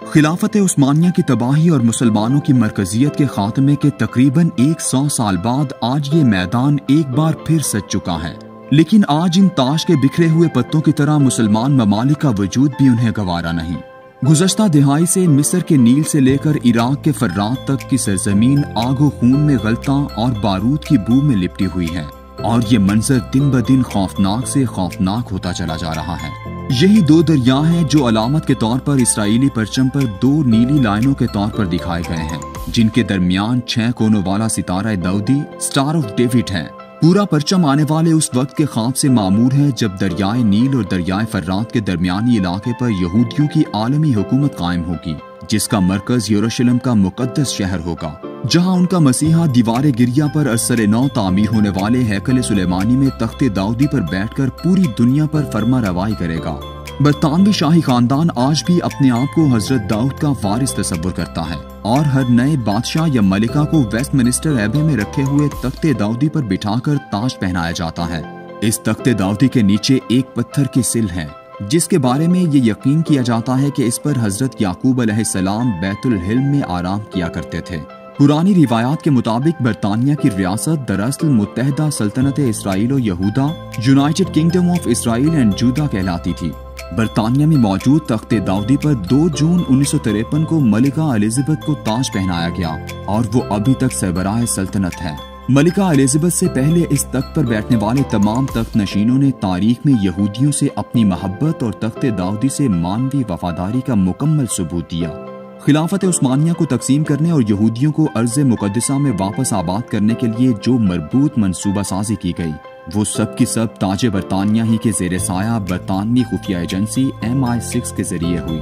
खिलाफत उस्मानिया की तबाही और मुसलमानों की मरकजियत के खात्मे के तकरीबन 100 साल बाद आज ये मैदान एक बार फिर सज चुका है। लेकिन आज इन ताश के बिखरे हुए पत्तों की तरह मुसलमान ममालिक का वजूद भी उन्हें गवारा नहीं। गुज़श्ता दिहाई से मिस्र के नील से लेकर इराक के फर्रात तक की सरजमीन आगो खून में गलता और बारूद की बू में लिपटी हुई है और ये मंजर दिन ब दिन खौफनाक से खौफनाक होता चला जा रहा है। यही दो दरिया हैं जो अलामत के तौर पर इसराइली परचम पर दो नीली लाइनों के तौर पर दिखाए गए हैं, जिनके दरमियान 6 कोनों वाला सितारा दाऊदी स्टार ऑफ डेविड है। पूरा परचम आने वाले उस वक्त के ख्वाब से मामूर है जब दरियाए नील और दरियाए फर्रात के दरमियानी इलाके पर यहूदियों की आलमी हुकूमत कायम होगी, जिसका मरकज यरूशलेम का मुकद्दस शहर होगा, जहां उनका मसीहा दीवारे गिरिया पर असर नौ तामीर होने वाले हैकल सुलेमानी में तख्ते दाऊदी पर बैठकर पूरी दुनिया पर फरमा रवाई करेगा। बरतानवी शाही खानदान आज भी अपने आप को हजरत दाऊद का वारिस तस्वुर करता है और हर नए बादशाह या मलिका को वेस्टमिनिस्टर एबे में रखे हुए तख्ते दाऊदी पर बिठाकर ताज पहनाया जाता है। इस तख्ते दाऊदी के नीचे एक पत्थर की सिल है, जिसके बारे में ये यकीन किया जाता है कि इस पर हजरत याकूब अलैहिस्सलाम बैतुल हिल्म में आराम किया करते थे। पुरानी रिवायात के मुताबिक बरतानिया की रियासत दरअसल मुत्तहदा सल्तनत इसराइल और यहूदा United Kingdom of Israel and Judah कहलाती थी। बरतानिया में मौजूद तख्ते दाऊदी पर 2 जून 1953 को मलिका एलिजाबेथ को ताज पहनाया गया और वो अभी तक सरबराह सल्तनत है। मलिका एलिजाबेथ से पहले इस तख्त पर बैठने वाले तमाम तख्त नशीनों ने तारीख में यहूदियों से अपनी मोहब्बत और तख्ते दाऊदी से मानवी वफादारी का मुकम्मल सबूत दिया। खिलाफत उस्मानिया को तकसीम करने और यहूदियों को अर्ज़ मुक़द्दसा में वापस आबाद करने के लिए जो मरबूत मंसूबा साजी की गई, वो सब की सब ताजे बरतानिया ही के ज़ेरे साया बरतानवी खुफिया एजेंसी MI6 के जरिए हुई।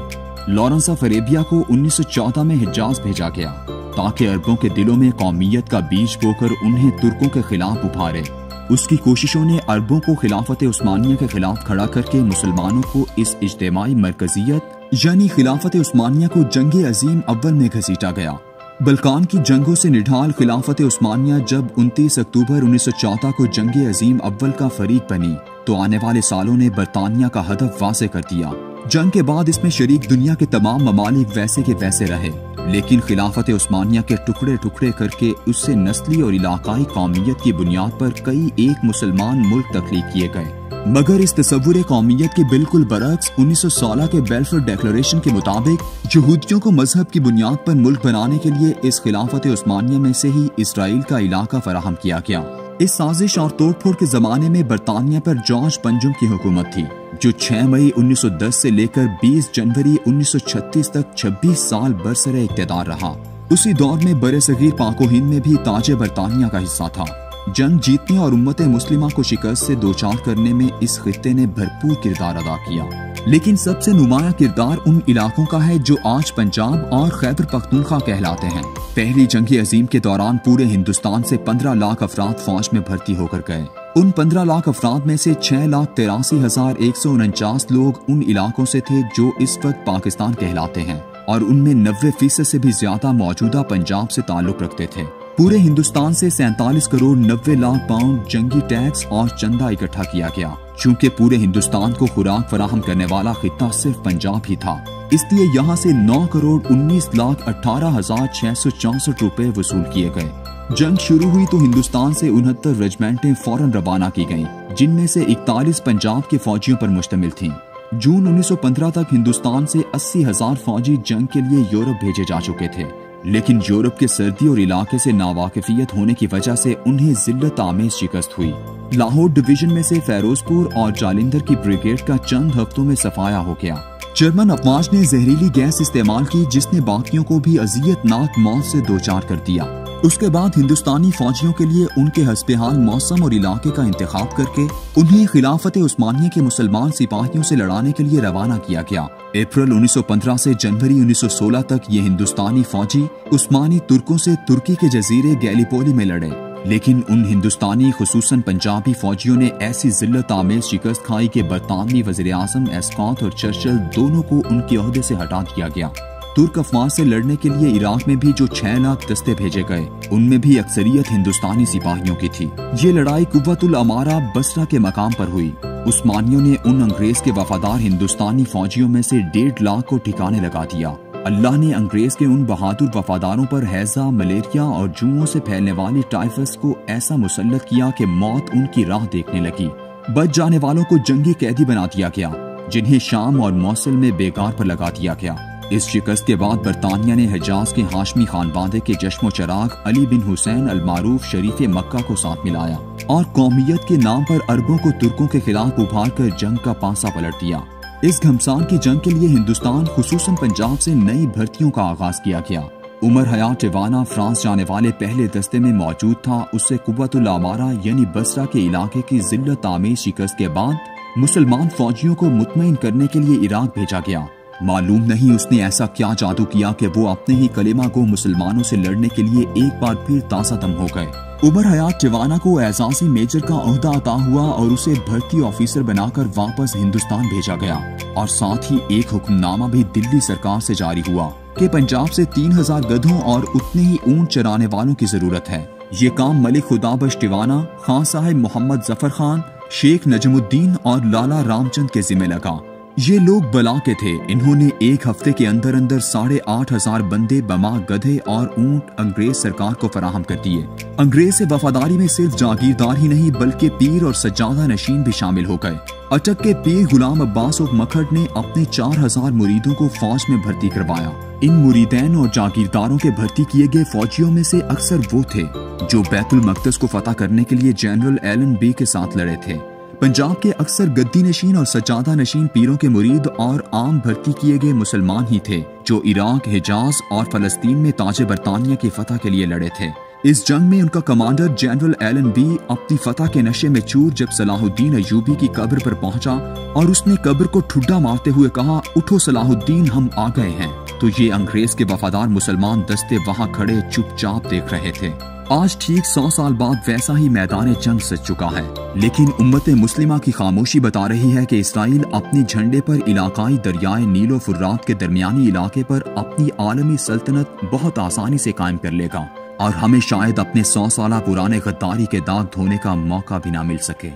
लॉरेंस ऑफ अरेबिया को 1914 में हिजाज भेजा गया ताकि अरबों के दिलों में कौमियत का बीज बोकर उन्हें तुर्कों के खिलाफ उभारे। उसकी कोशिशों ने अरबों को खिलाफत उस्मानिया के खिलाफ खड़ा करके मुसलमानों को इस इज्तिमाई मरकजियत यानी खिलाफत उस्मानिया को जंगे अजीम अव्वल में घसीटा गया। बल्कान की जंगों से निढाल खिलाफत उस्मानिया जब 29 अक्टूबर 1914 को जंगे अजीम अव्वल का फरीक बनी तो आने वाले सालों ने बरतानिया का हदफ वाज़े कर दिया। जंग के बाद इसमें शरीक दुनिया के तमाम ममालिक वैसे के वैसे रहे, लेकिन खिलाफत उस्मानिया के टुकड़े टुकड़े करके उससे नस्ली और इलाकाई कौमियत की बुनियाद पर कई एक मुसलमान मुल्क तख्लीक किए गए। मगर इस तस्वुर कौमियत के बिल्कुल बरक्स 1916 के बेल्फर डिक्लेरेशन के मुताबिक यहूदियों को मजहब की बुनियाद पर मुल्क बनाने के लिए इस खिलाफत उस्मानिया में से ही इसराइल का इलाका फराहम किया गया। इस साजिश और तोड़फोड़ के जमाने में बरतानिया पर जॉर्ज पंजुम की हुकूमत थी, जो 6 मई 1910 से लेकर 20 जनवरी 1936 तक 26 साल बरसरे इक़्तिदार रहा। उसी दौर में बरे-सगीर पाको हिंद में भी ताजे बरतानिया का हिस्सा था। जंग जीतने और उम्मत मुस्लिमा को शिकस्त से दोचार करने में इस खित्ते ने भरपूर किरदार अदा किया, लेकिन सबसे नुमाया किरदार उन इलाकों का है जो आज पंजाब और खैबर पख्तूनख्वा कहलाते हैं। पहली जंग अजीम के दौरान पूरे हिंदुस्तान से 15 लाख अफराद फौज में भर्ती होकर गए। उन 15 लाख अफराद में से 6,83,149 लोग उन इलाकों से थे जो इस वक्त पाकिस्तान कहलाते हैं और उनमें 90% से भी ज्यादा मौजूदा पंजाब से ताल्लुक रखते थे। पूरे हिंदुस्तान से 47 करोड़ 90 लाख पाउंड जंगी टैक्स और चंदा इकट्ठा किया गया। चूँकि पूरे हिंदुस्तान को खुराक फराहम करने वाला खित्ता सिर्फ पंजाब ही था, इसलिए यहाँ से 9 करोड़ 19,18,664 रुपए वसूल किए गए। जंग शुरू हुई तो हिंदुस्तान से 69 रेजिमेंटें फौरन रवाना की गईं, जिनमें से 41 पंजाब के फौजियों पर मुश्तमिल थीं। जून 1915 तक हिंदुस्तान से 80,000 फौजी जंग के लिए यूरोप भेजे जा चुके थे, लेकिन यूरोप के सर्दी और इलाके से नावाकिफियत होने की वजह से उन्हें जिल्लत आमेज शिकस्त हुई। लाहौर डिवीजन में से फैरोजपुर और जालिंदर की ब्रिगेड का चंद हफ्तों में सफाया हो गया। जर्मन अफवाज ने जहरीली गैस इस्तेमाल की, जिसने बाकियों को भी अजियतनाक मौत से दोचार कर दिया। उसके बाद हिंदुस्तानी फौजियों के लिए उनके हस्बेहाल मौसम और इलाके का इंतखाब करके उन्हें खिलाफत उस्मानिया के मुसलमान सिपाहियों से लड़ाने के लिए रवाना किया गया। अप्रैल 1915 से जनवरी 1916 तक ये हिंदुस्तानी फौजी उस्मानी तुर्कों से तुर्की के जजीरे गैलीपोली में लड़े, लेकिन उन हिंदुस्तानी खुसूसन पंजाबी फौजियों ने ऐसी जिल्लत आमेज शिकस्त खाई कि बरतानवी वज़ीर-ए-आज़म एस्कॉट और चर्चिल दोनों को उनके ओहदे से हटा दिया गया। तुर्क अफवाज से लड़ने के लिए इराक में भी जो 6 लाख दस्ते भेजे गए, उनमें भी अक्सरियत हिंदुस्तानी सिपाहियों की थी। ये लड़ाई कुव्वतुल अमारा बसरा के मकाम पर हुई। उस्मानियों ने उन अंग्रेज के वफादार हिंदुस्तानी फौजियों में से 1.5 लाख को ठिकाने लगा दिया अल्लाह ने अंग्रेज के उन बहादुर वफादारों पर हैजा, मलेरिया और जुओं से फैलने वाली टाइफस को ऐसा मुसल्लत किया कि मौत उनकी राह देखने लगी। बच जाने वालों को जंगी कैदी बना दिया गया, जिन्हें शाम और मौसल में बेगार पर लगा दिया गया। इस शिकस्त के बाद बरतानिया ने हिजाज के हाशमी खानबादे के चश्मो चराग अली बिन हुसैन अल मारूफ शरीफ मक्का को साथ मिलाया और कौमियत के नाम पर अरबों को तुर्कों के खिलाफ उभार कर जंग का पासा पलट दिया। इस घमसान की जंग के लिए हिंदुस्तान खुसूसन पंजाब से नई भर्तियों का आगाज किया गया। उमर हयात टिवाना फ्रांस जाने वाले पहले दस्ते में मौजूद था। उससे कुव्वतुल अमारा यानी बसरा के इलाके की जिल्लत आमेज शिकस्त के बाद मुसलमान फौजियों को मुतमईन करने के लिए इराक भेजा गया। मालूम नहीं उसने ऐसा क्या जादू किया कि वो अपने ही कलेमा को मुसलमानों से लड़ने के लिए एक बार फिर ताज़ा दम हो गए। उमर हयात टिवाना को एजाजी मेजर का ओहदा अता हुआ और उसे भर्ती ऑफिसर बनाकर वापस हिंदुस्तान भेजा गया और साथ ही एक हुक्मनामा भी दिल्ली सरकार से जारी हुआ कि पंजाब से 3000 गधों और उतने ही ऊंट चराने वालों की जरूरत है। ये काम मलिक खुदाबख्श टिवाना, खान साहिब मोहम्मद जफर खान, शेख नजमुद्दीन और लाला रामचंद के जिम्मे लगा। ये लोग बला के थे। इन्होंने एक हफ्ते के अंदर अंदर 8500 बंदे, बमा, गधे और ऊंट अंग्रेज सरकार को फराहम कर दिए। अंग्रेज से वफादारी में सिर्फ जागीरदार ही नहीं बल्कि पीर और सज्जादा नशीन भी शामिल हो गए। अटक के पीर गुलाम अब्बास और मखड़ ने अपने 4000 मुरीदों को फौज में भर्ती करवाया। इन मुरीदैन और जागीरदारों के भर्ती किए गए फौजियों में से अक्सर वो थे जो बैतुल मक़दस को फतह करने के लिए जनरल एलन बी के साथ लड़े थे। पंजाब के अक्सर गद्दी नशीन और सज्जादा नशीन पीरों के मुरीद और आम भर्ती किए गए मुसलमान ही थे जो इराक, हिजाज और फलस्तीन में ताजे बरतानिया की फतह के लिए लड़े थे। इस जंग में उनका कमांडर जनरल एलन बी अपनी फतह के नशे में चूर जब सलाहुद्दीन अयूबी की कब्र पर पहुंचा और उसने कब्र को ठुड्डा मारते हुए कहा, उठो सलाहुद्दीन, हम आ गए हैं, तो ये अंग्रेज के वफादार मुसलमान दस्ते वहां खड़े चुपचाप देख रहे थे। आज ठीक 100 साल बाद वैसा ही मैदान जंग सज चुका है, लेकिन उम्मत मुस्लिमा की खामोशी बता रही है कि इसराइल अपने झंडे पर इलाकाई दरियाए नील और फुर्रात के दरमियानी इलाके पर अपनी आलमी सल्तनत बहुत आसानी से कायम कर लेगा और हमें शायद अपने 100 साल पुराने गद्दारी के दाग धोने का मौका भी ना मिल सके।